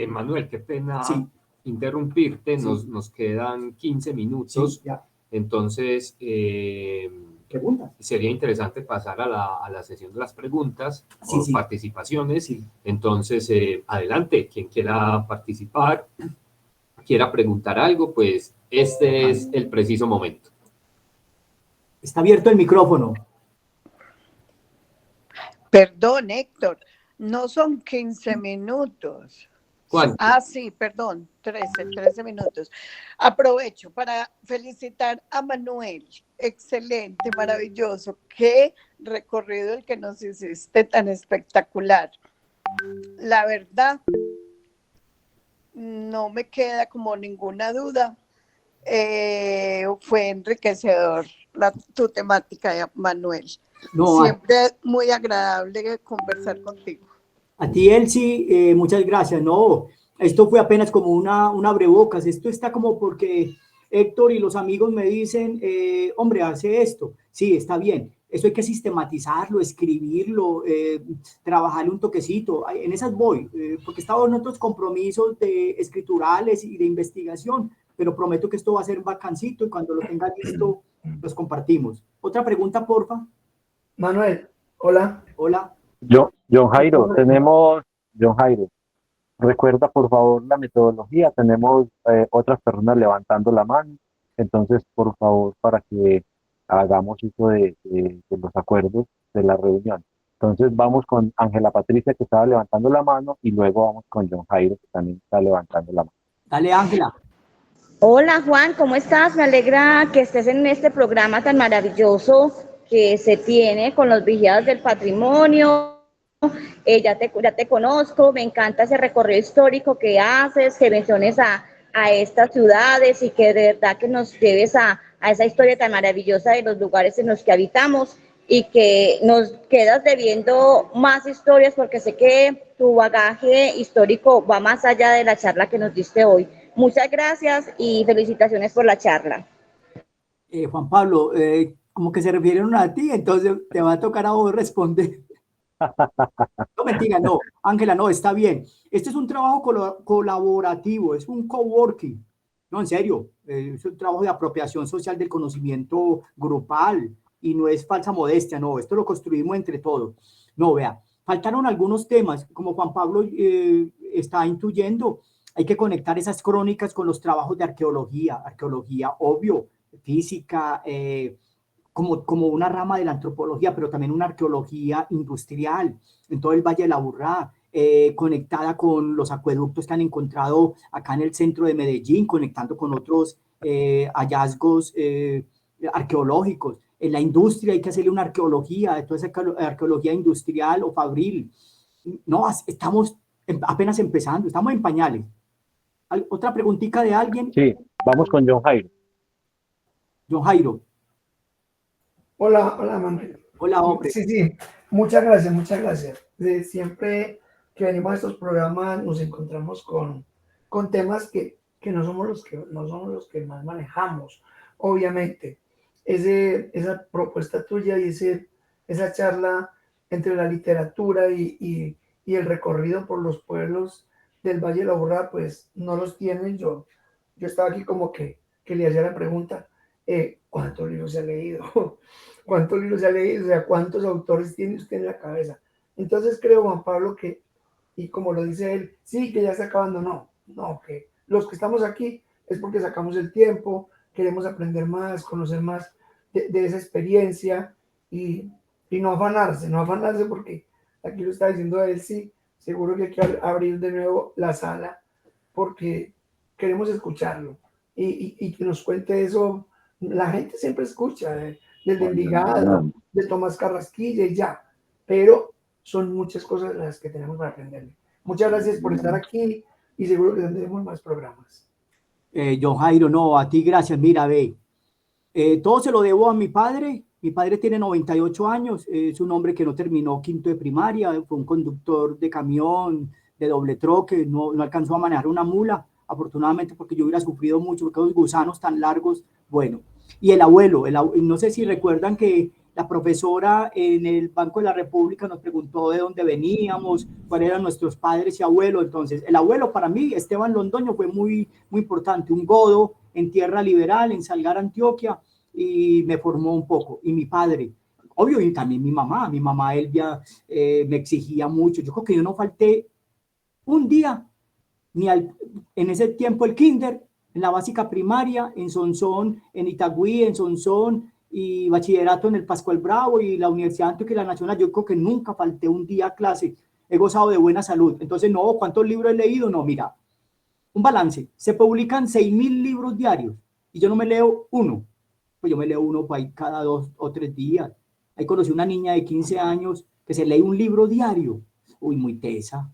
Manuel, qué pena Sí. interrumpirte, Sí. nos quedan 15 minutos, Sí, ya. entonces Preguntas. sería interesante pasar a la sesión de las preguntas Sí, o sí. participaciones. Sí. Entonces, adelante, quien quiera participar, quiera preguntar algo, pues este es el preciso momento. Está abierto el micrófono. Perdón, Héctor, no son 15 minutos. ¿Cuánto? Ah, sí, perdón, 13 minutos. Aprovecho para felicitar a Manuel. Excelente, maravilloso. Qué recorrido el que nos hiciste tan espectacular. La verdad, no me queda como ninguna duda. Fue enriquecedor tu temática, Manuel. No, Siempre muy agradable conversar contigo. a ti, Elsie, muchas gracias. No, esto fue apenas como una abrebocas. Esto está como porque Héctor y los amigos me dicen, hombre, hace esto. Sí, está bien. Eso hay que sistematizarlo, escribirlo, trabajarle un toquecito. En esas voy, porque estaba en otros compromisos de escriturales y de investigación, pero prometo que esto va a ser bacancito y cuando lo tenga listo, los compartimos. Otra pregunta, porfa. Manuel, hola. Hola. John Jairo, John Jairo, recuerda por favor la metodología, tenemos otras personas levantando la mano, entonces por favor para que hagamos uso de los acuerdos de la reunión. Entonces vamos con Ángela Patricia que estaba levantando la mano y luego vamos con John Jairo que también está levantando la mano. Dale, Ángela. Hola Juan, ¿cómo estás? Me alegra que estés en este programa tan maravilloso que se tiene con los vigiados del patrimonio. Ya te conozco, me encanta ese recorrido histórico que haces, que menciones a estas ciudades y que de verdad que nos lleves a esa historia tan maravillosa de los lugares en los que habitamos y que nos quedas debiendo más historias porque sé que tu bagaje histórico va más allá de la charla que nos diste hoy. Muchas gracias y felicitaciones por la charla. Juan Pablo, como que se refirieron a ti, entonces te va a tocar a vos responder. No, mentira, no, Ángela, no, está bien. Este es un trabajo colaborativo, es un coworking. No, en serio, es un trabajo de apropiación social del conocimiento grupal y no es falsa modestia, no, esto lo construimos entre todos. No, vea, faltaron algunos temas, como Juan Pablo está intuyendo, hay que conectar esas crónicas con los trabajos de arqueología, obvio, física, como una rama de la antropología, pero también una arqueología industrial en todo el Valle de la Aburrá, conectada con los acueductos que han encontrado acá en el centro de Medellín, conectando con otros hallazgos arqueológicos. En la industria hay que hacerle una arqueología, de toda esa arqueología industrial o fabril. No, estamos apenas empezando, estamos en pañales. ¿Otra preguntita de alguien? Sí, vamos con John Jairo. John Jairo. Hola, Manuel. Hola, hombre. Sí, muchas gracias, muchas gracias. Siempre que venimos a estos programas nos encontramos con temas que no somos los que más manejamos, obviamente. Esa propuesta tuya y esa charla entre la literatura y el recorrido por los pueblos del Valle de la Aburrá, pues no los tienen. Yo estaba aquí como que le hacía la pregunta, ¿cuántos libros se ha leído? ¿Cuántos libros se ha leído? O sea, ¿cuántos autores tiene usted en la cabeza? Entonces creo, Juan Pablo, que, y como lo dice él, sí, que ya está acabando, no, que los que estamos aquí es porque sacamos el tiempo, queremos aprender más, conocer más de esa experiencia y no afanarse porque aquí lo está diciendo él, sí, seguro que hay que abrir de nuevo la sala porque queremos escucharlo y que nos cuente eso La gente siempre escucha del Envigado, de Tomás Carrasquilla y ya, pero son muchas cosas las que tenemos para aprender. Muchas gracias por estar aquí y seguro que tendremos más programas. John Jairo, no, a ti gracias. Mira, ve, todo se lo debo a mi padre. Mi padre tiene 98 años, es un hombre que no terminó quinto de primaria, fue un conductor de camión, de doble troque, no alcanzó a manejar una mula, afortunadamente, porque yo hubiera sufrido mucho, porque los gusanos tan largos, bueno. Y el abuelo, no sé si recuerdan que la profesora en el Banco de la República nos preguntó de dónde veníamos, cuáles eran nuestros padres y abuelos. Entonces, el abuelo para mí, Esteban Londoño, fue muy, muy importante, un godo en tierra liberal, en Salgar, Antioquia, y me formó un poco. Y mi padre, obvio, y también mi mamá Elvia, me exigía mucho. Yo creo que yo no falté un día, en ese tiempo el kinder, en la básica primaria, en Sonsón, en Itagüí, en Sonsón, y bachillerato en el Pascual Bravo y la Universidad Antioquia y la Nacional. Yo creo que nunca falté un día a clase. He gozado de buena salud. Entonces, no, ¿cuántos libros he leído? No, mira, un balance. Se publican 6.000 libros diarios y yo no me leo uno. Pues yo me leo uno por ahí cada 2 o 3 días. Ahí conocí una niña de 15 años que se lee un libro diario. Uy, muy tesa.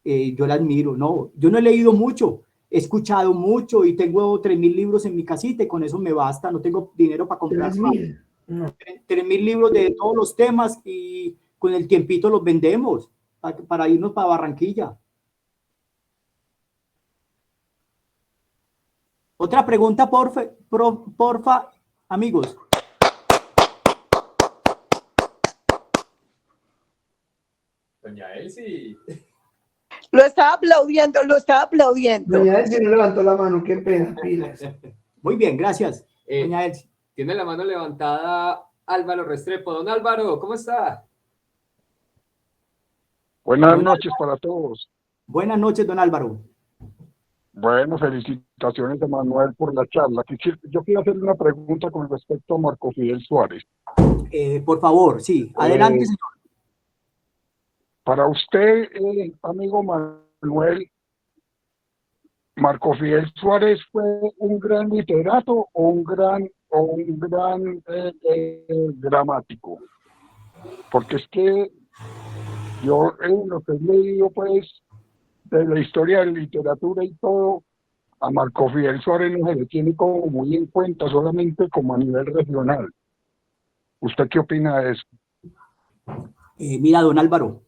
Yo la admiro. No, yo no he leído mucho. He escuchado mucho y tengo 3.000 libros en mi casita y con eso me basta. No tengo dinero para comprar 3.000. No. 3.000 libros de todos los temas y con el tiempito los vendemos para irnos para Barranquilla. Otra pregunta, porfa, amigos. Doña Elsie. Lo estaba aplaudiendo, lo estaba aplaudiendo. Doña Elsie no levantó la mano, qué pena, pilas. Muy bien, gracias, doña Elsie. Tiene la mano levantada Álvaro Restrepo. Don Álvaro, ¿cómo está? Buenas noches para todos. Buenas noches, don Álvaro. Bueno, felicitaciones a Manuel por la charla. Yo quiero hacerle una pregunta con respecto a Marco Fidel Suárez. Por favor, sí, adelante, señor. Para usted, amigo Manuel, ¿Marco Fidel Suárez fue un gran literato o un gran gramático? Porque es que yo en lo que he leído, pues, de la historia de la literatura y todo, a Marco Fidel Suárez no se le tiene como muy en cuenta, solamente como a nivel regional. ¿Usted qué opina de eso? Mira, don Álvaro,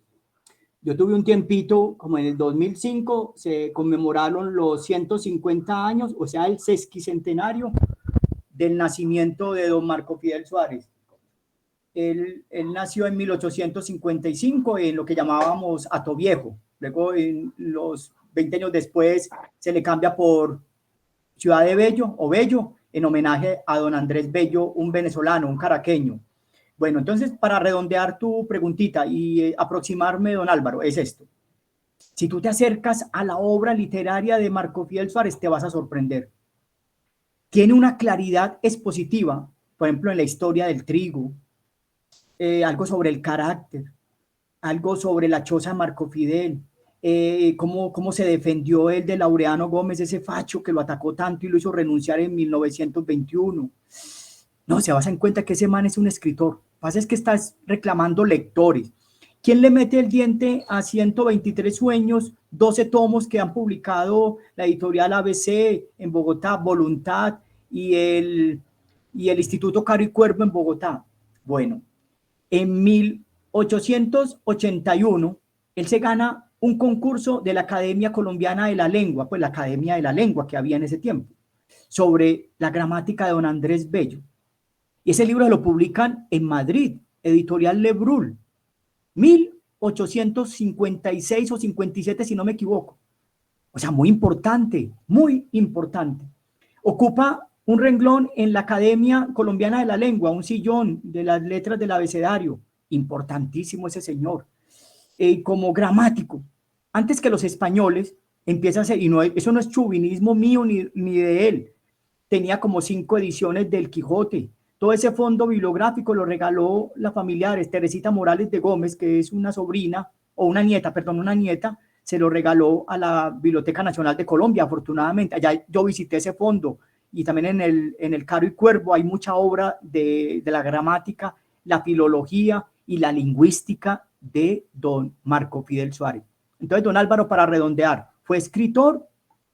yo tuve un tiempito, como en el 2005, se conmemoraron los 150 años, o sea, el sesquicentenario del nacimiento de don Marco Fidel Suárez. Él nació en 1855 en lo que llamábamos Atoviejo. Luego, en los 20 años después, se le cambia por Ciudad de Bello o Bello, en homenaje a don Andrés Bello, un venezolano, un caraqueño. Bueno, entonces, para redondear tu preguntita y aproximarme, don Álvaro, es esto. Si tú te acercas a la obra literaria de Marco Fidel Suárez, te vas a sorprender. Tiene una claridad expositiva, por ejemplo, en la historia del trigo, algo sobre el carácter, algo sobre la choza de Marco Fidel, cómo se defendió él de Laureano Gómez, ese facho que lo atacó tanto y lo hizo renunciar en 1921. No, se basa en cuenta que ese man es un escritor. Lo que pasa es que estás reclamando lectores. ¿Quién le mete el diente a 123 sueños, 12 tomos que han publicado la editorial ABC en Bogotá, Voluntad y el Instituto Caro y Cuervo en Bogotá? Bueno, en 1881, él se gana un concurso de la Academia Colombiana de la Lengua, pues la Academia de la Lengua que había en ese tiempo, sobre la gramática de don Andrés Bello. Y ese libro lo publican en Madrid, editorial Le Brul, 1856 o 57, si no me equivoco. O sea, muy importante, muy importante. Ocupa un renglón en la Academia Colombiana de la Lengua, un sillón de las letras del abecedario. Importantísimo ese señor. Como gramático, antes que los españoles, empieza a ser, y no, eso no es chauvinismo mío ni de él, tenía como 5 ediciones del Quijote. Todo ese fondo bibliográfico lo regaló la familia Teresita Morales de Gómez, que es una sobrina, o una nieta, se lo regaló a la Biblioteca Nacional de Colombia, afortunadamente. Allá yo visité ese fondo y también en el Caro y Cuervo hay mucha obra de la gramática, la filología y la lingüística de don Marco Fidel Suárez. Entonces, don Álvaro, para redondear, fue escritor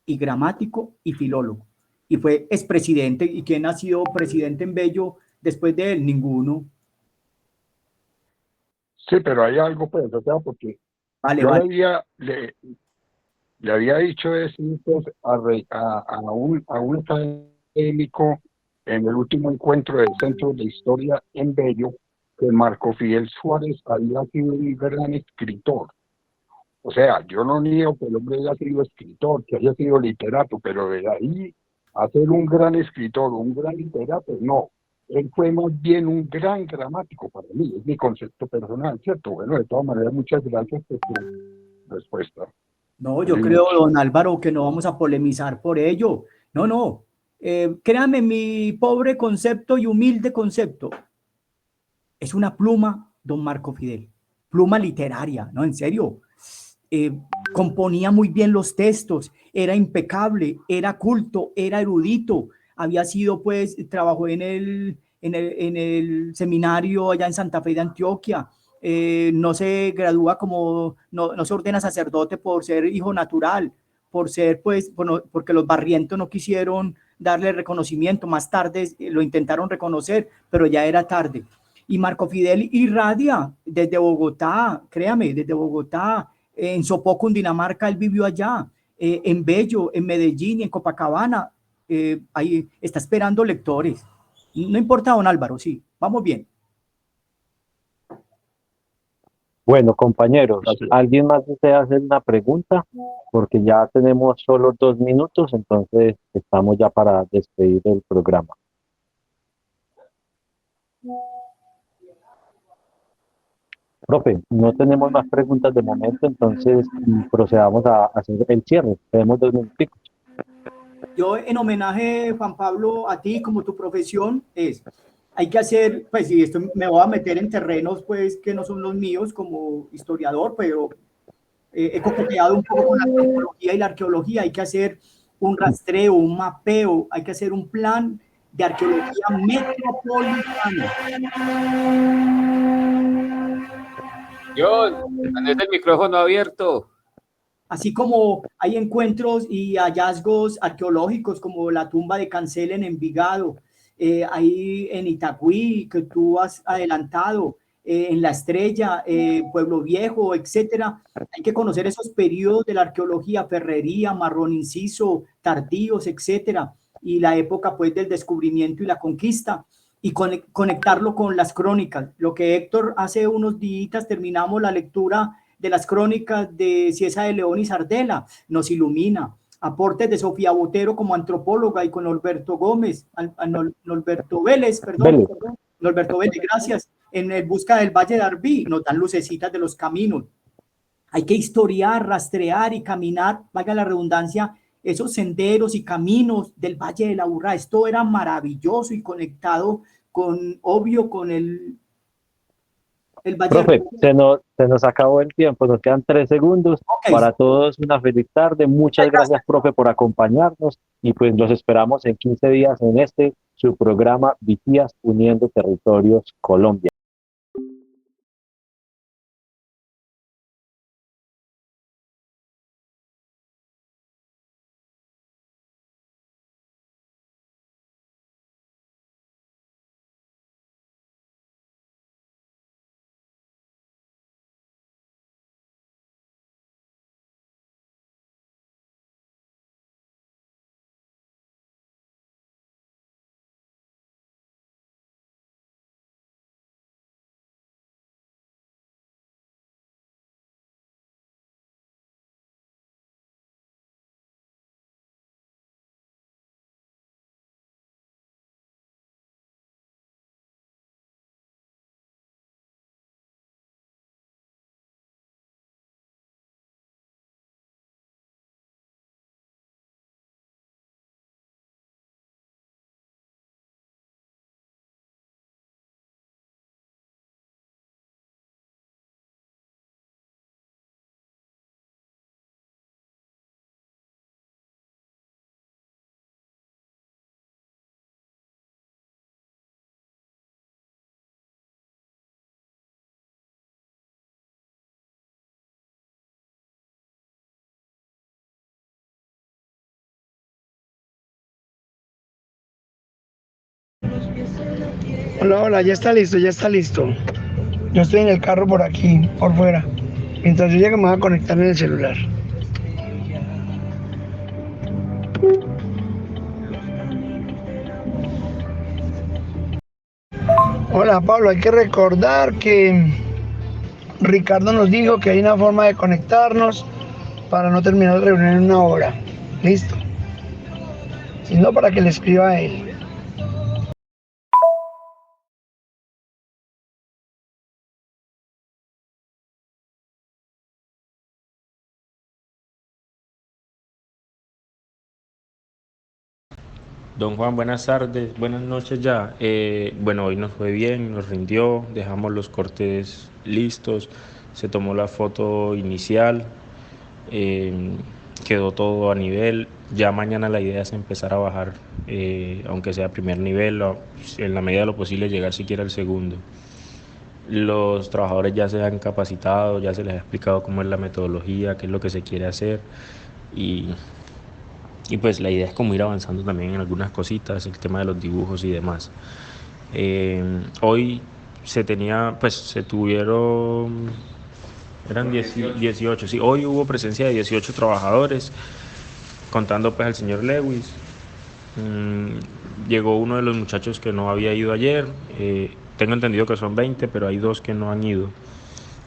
y gramático y filólogo, y fue expresidente. ¿Y quién ha sido presidente en Bello después de él? Ninguno. Sí, pero hay algo, pues, o sea, porque Vale, yo vale. le había dicho eso pues, a un académico en el último encuentro del Centro de Historia en Bello, que Marco Fidel Suárez había sido un gran escritor. O sea, yo no niego que el hombre haya sido escritor, que haya sido literato, pero de ahí a ser un gran escritor, un gran literato, no. Él fue más bien un gran gramático para mí, es mi concepto personal, ¿cierto? Bueno, de todas maneras, muchas gracias por tu respuesta. No, yo Muy creo, mucho. don Álvaro, que no vamos a polemizar por ello. No, no. Créame, mi pobre concepto y humilde concepto es una pluma, don Marco Fidel. Pluma literaria, ¿no? En serio. Componía muy bien los textos, era impecable, era culto, era erudito. Había sido, pues, trabajó en el seminario allá en Santa Fe de Antioquia. No se gradúa como, no se ordena sacerdote por ser hijo natural, por ser, pues, bueno, porque los Barrientos no quisieron darle reconocimiento. Más tarde lo intentaron reconocer, pero ya era tarde. Y Marco Fidel irradia desde Bogotá, créame, desde Bogotá, en Sopó, Cundinamarca, él vivió allá, en Bello, en Medellín y en Copacabana. Ahí está esperando lectores. No importa, don Álvaro, sí, vamos bien. Bueno, compañeros, Gracias. ¿alguien más desea hacer una pregunta? Porque ya tenemos solo 2 minutos, entonces estamos ya para despedir el programa. Profe, no tenemos más preguntas de momento, entonces procedamos a hacer el cierre. Tenemos 2 minutos. Yo, en homenaje, Juan Pablo, a ti, como tu profesión, hay que hacer, pues, y esto me voy a meter en terrenos, pues, que no son los míos como historiador, pero he coqueteado un poco con la antropología y la arqueología. Hay que hacer un rastreo, un mapeo, hay que hacer un plan de arqueología metropolitana. John, tenés el micrófono abierto. Así como hay encuentros y hallazgos arqueológicos como la tumba de Cancel en Envigado, ahí en Itagüí, que tú has adelantado, en La Estrella, Pueblo Viejo, etcétera. Hay que conocer esos periodos de la arqueología, Ferrería, Marrón Inciso, Tardíos, etcétera, y la época, pues, del descubrimiento y la conquista, y conectarlo con las crónicas. Lo que Héctor, hace unos días terminamos la lectura de las crónicas de Ciesa de León y Sardela, nos ilumina. Aportes de Sofía Botero como antropóloga y con Norberto Gómez, Norberto Vélez, perdón, Vélez. Norberto Vélez, gracias, en el Busca del Valle de Arbí, nos dan lucecitas de los caminos. Hay que historiar, rastrear y caminar, valga la redundancia, esos senderos y caminos del Valle de la Urra. Esto era maravilloso y conectado con, obvio, con el Valle. Profe, se nos acabó el tiempo, nos quedan 3 segundos. Okay. Para todos, una feliz tarde. Muchas gracias, profe, por acompañarnos y pues los esperamos en 15 días en su programa Vigías Uniendo Territorios Colombia. Hola, hola, ya está listo, ya está listo. Yo estoy en el carro por aquí, por fuera. Mientras yo llegue me voy a conectar en el celular. Hola Pablo, hay que recordar que Ricardo nos dijo que hay una forma de conectarnos para no terminar la reunión en una hora. Listo. Si no, para que le escriba a él. Don Juan, buenas tardes, buenas noches ya. Bueno, hoy nos fue bien, nos rindió, dejamos los cortes listos, se tomó la foto inicial, eh, quedó todo a nivel. Ya mañana la idea es empezar a bajar, aunque sea primer nivel, o en la medida de lo posible llegar siquiera al segundo. Los trabajadores ya se han capacitado, ya se les ha explicado cómo es la metodología, qué es lo que se quiere hacer y pues la idea es como ir avanzando también en algunas cositas, el tema de los dibujos y demás. Hoy se tuvieron, eran 18, sí, hoy hubo presencia de 18 trabajadores, contando pues al señor Lewis. Llegó uno de los muchachos que no había ido ayer, tengo entendido que son 20, pero hay 2 que no han ido.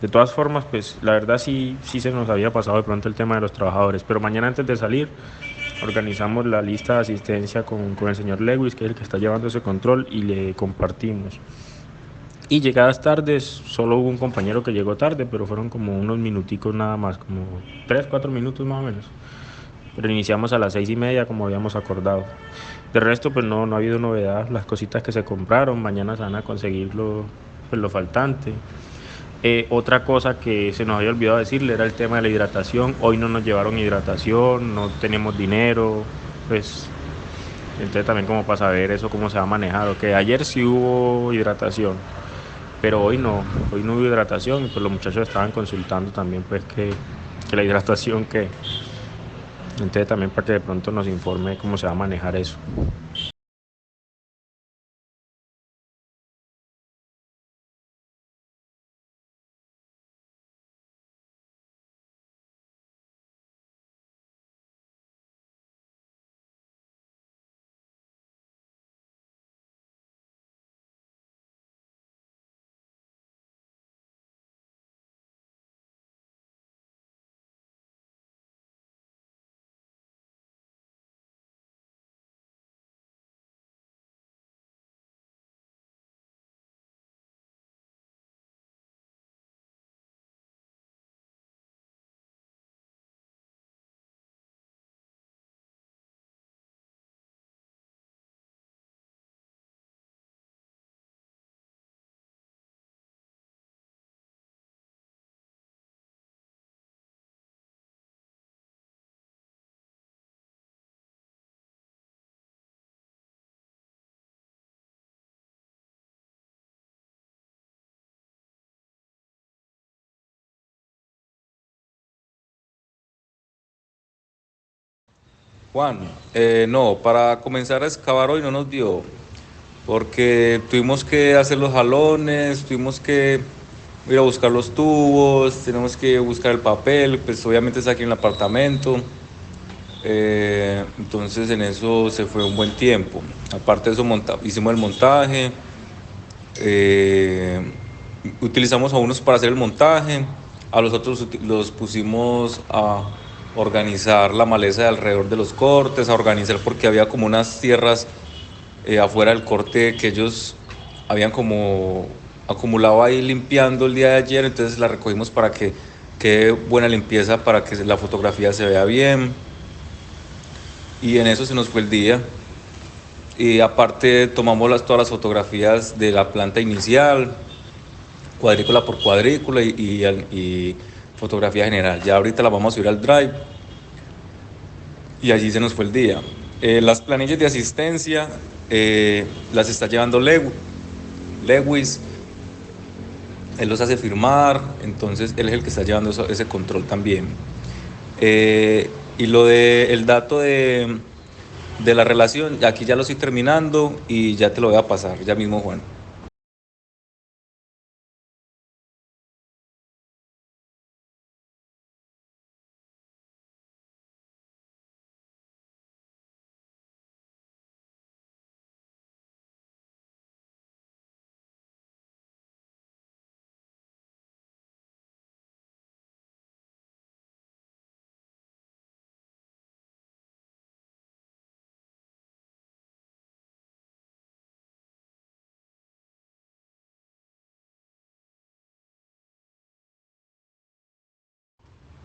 De todas formas, pues la verdad sí se nos había pasado de pronto el tema de los trabajadores, pero mañana antes de salir organizamos la lista de asistencia con el señor Lewis, que es el que está llevando ese control, y le compartimos. Y llegadas tardes, solo hubo un compañero que llegó tarde, pero fueron como unos minuticos nada más, como 3-4 minutos más o menos. Pero iniciamos a las 6:30 como habíamos acordado. De resto, pues no ha habido novedad, las cositas que se compraron, mañana se van a conseguir lo faltante. Otra cosa que se nos había olvidado decirle era el tema de la hidratación. Hoy no nos llevaron hidratación, no tenemos dinero, pues entonces también como para saber eso cómo se ha manejado, que ayer sí hubo hidratación, pero hoy no hubo hidratación y pues los muchachos estaban consultando también pues que la hidratación que, entonces también para que de pronto nos informe cómo se va a manejar eso. Juan, no, para comenzar a excavar hoy no nos dio, porque tuvimos que hacer los jalones, tuvimos que ir a buscar los tubos, tenemos que buscar el papel, pues obviamente está aquí en el apartamento, entonces en eso se fue un buen tiempo. Aparte de eso hicimos el montaje, utilizamos a unos para hacer el montaje, a los otros los pusimos a organizar la maleza de alrededor de los cortes, a organizar porque había como unas tierras afuera del corte que ellos habían como acumulado ahí limpiando el día de ayer, entonces la recogimos para que quede buena limpieza, para que la fotografía se vea bien, y en eso se nos fue el día. Y aparte tomamos todas las fotografías de la planta inicial, cuadrícula por cuadrícula y fotografía general. Ya ahorita la vamos a subir al Drive y allí se nos fue el día. Las planillas de asistencia las está llevando Lewis. Él los hace firmar, entonces él es el que está llevando ese control también. Y lo de el dato de de la relación. Aquí ya lo estoy terminando y ya te lo voy a pasar, ya mismo, Juan.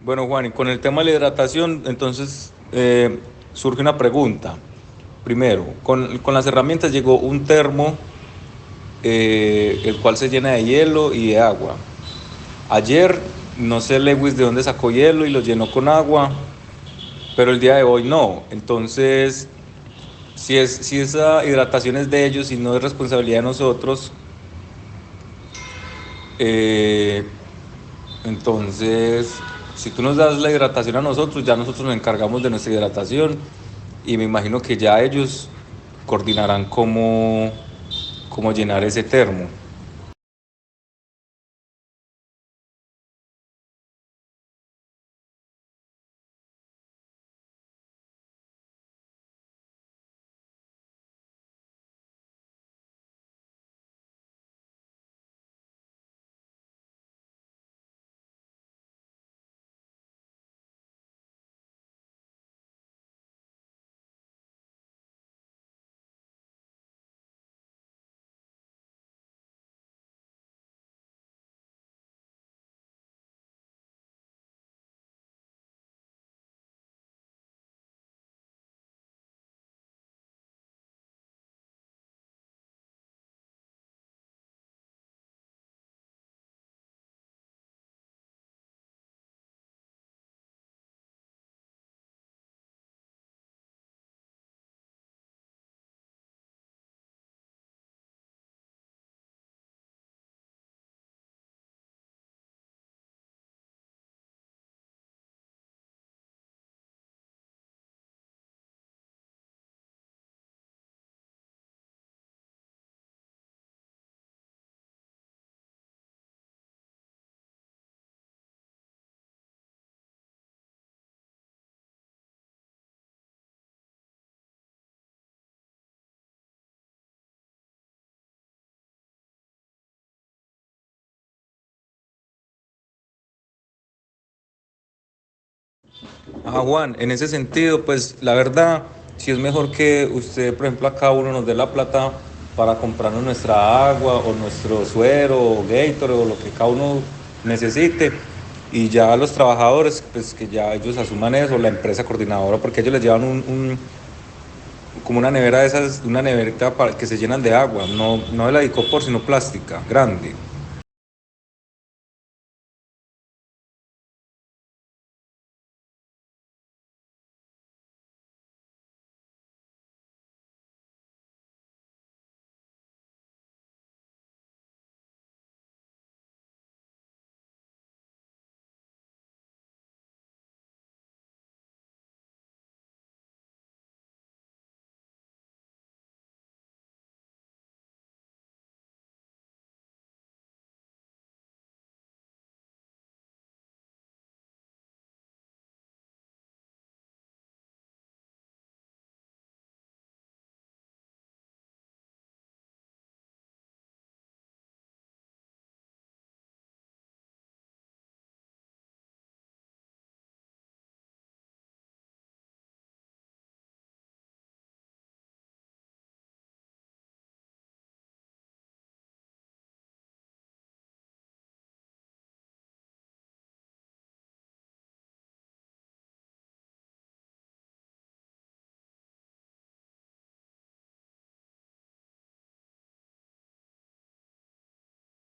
Bueno, Juan, y con el tema de la hidratación, entonces surge una pregunta. Primero, con las herramientas llegó un termo, el cual se llena de hielo y de agua. Ayer, no sé Lewis de dónde sacó hielo y lo llenó con agua, pero el día de hoy no. Entonces, si esa hidratación es de ellos y no es responsabilidad de nosotros, entonces, si tú nos das la hidratación a nosotros, ya nosotros nos encargamos de nuestra hidratación y me imagino que ya ellos coordinarán cómo llenar ese termo. Juan, en ese sentido, pues la verdad, sí es mejor que usted, por ejemplo, a cada uno nos dé la plata para comprarnos nuestra agua o nuestro suero o Gatorade o lo que cada uno necesite, y ya los trabajadores, pues que ya ellos asuman eso, la empresa coordinadora, porque ellos les llevan como una nevera de esas, una neverita que se llenan de agua, no de la Icopor, sino plástica, grande.